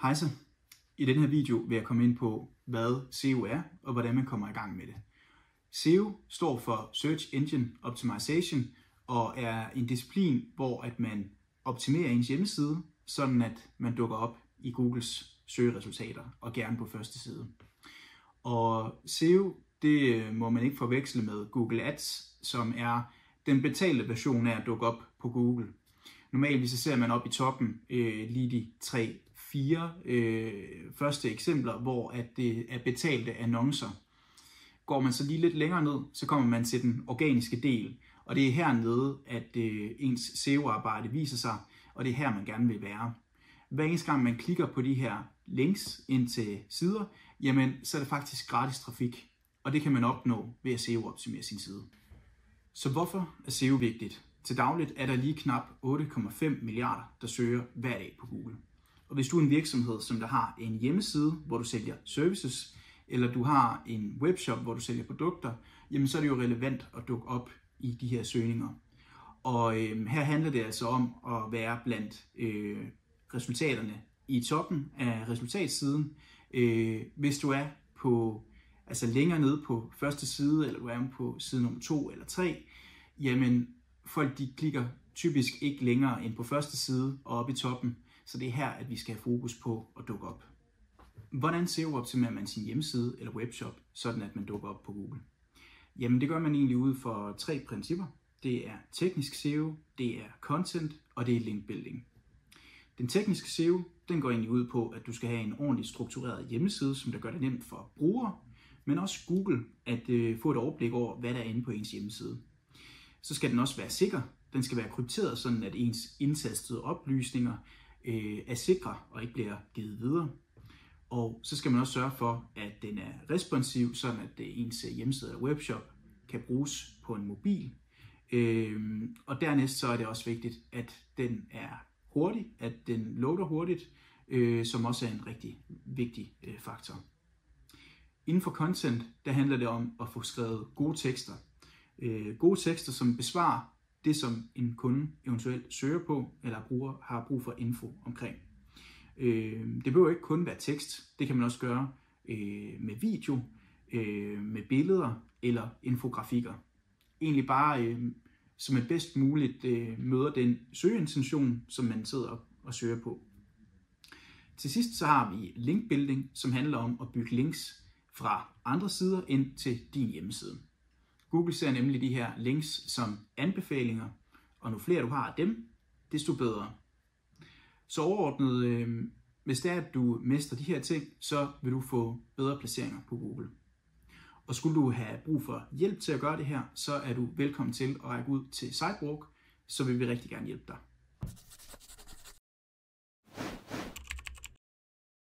Hej så. I denne her video vil jeg komme ind på, hvad SEO er, og hvordan man kommer i gang med det. SEO står for Search Engine Optimization, og er en disciplin, hvor at man optimerer ens hjemmeside, sådan at man dukker op i Googles søgeresultater, og gerne på første side. Og SEO, det må man ikke forveksle med Google Ads, som er den betalte version af at dukke op på Google. Normalt så ser man op i toppen lige de 3-4 første eksempler, hvor at det er betalte annoncer. Går man så lige lidt længere ned, så kommer man til den organiske del, og det er hernede, at ens SEO-arbejde viser sig, og det er her, man gerne vil være. Hver eneste gang man klikker på de her links ind til sider, jamen så er det faktisk gratis trafik, og det kan man opnå ved at SEO-optimere sin side. Så hvorfor er SEO vigtigt? Til dagligt er der lige knap 8,5 milliarder, der søger hver dag på Google. Og hvis du er en virksomhed, som der har en hjemmeside, hvor du sælger services, eller du har en webshop, hvor du sælger produkter, jamen så er det jo relevant at dukke op i de her søgninger. Og her handler det altså om at være blandt resultaterne i toppen af resultatsiden. Hvis du er på, altså længere nede på første side, eller du er på side nummer 2 eller 3, jamen folk de klikker typisk ikke længere end på første side og op i toppen. Så det er her, at vi skal have fokus på at dukke op. Hvordan SEO-optimerer man sin hjemmeside eller webshop, sådan at man dukker op på Google? Jamen det gør man egentlig ud for 3 principper. Det er teknisk SEO, det er content og det er linkbuilding. Den tekniske SEO, den går egentlig ud på, at du skal have en ordentligt struktureret hjemmeside, som der gør det nemt for brugere, men også Google at få et overblik over, hvad der er inde på ens hjemmeside. Så skal den også være sikker. Den skal være krypteret, sådan at ens indtastede oplysninger er sikre og ikke bliver givet videre. Og så skal man også sørge for, at den er responsiv, sådan at ens hjemmeside eller webshop kan bruges på en mobil. Og dernæst så er det også vigtigt, at den er hurtig, at den loader hurtigt, som også er en rigtig vigtig faktor. Inden for content, der handler det om at få skrevet gode tekster. Gode tekster, som besvarer det, som en kunde eventuelt søger på, eller har brug for info omkring. Det behøver ikke kun være tekst, det kan man også gøre med video, med billeder eller infografikker. Egentlig bare som et bedst muligt møder den søgeintention, som man sidder og søger på. Til sidst så har vi linkbuilding, som handler om at bygge links fra andre sider ind til din hjemmeside. Google ser nemlig de her links som anbefalinger, og nu flere du har af dem, desto bedre. Så overordnet, hvis det er, at du mestrer de her ting, så vil du få bedre placeringer på Google. Og skulle du have brug for hjælp til at gøre det her, så er du velkommen til at række ud til Sidewalk, så vil vi rigtig gerne hjælpe dig.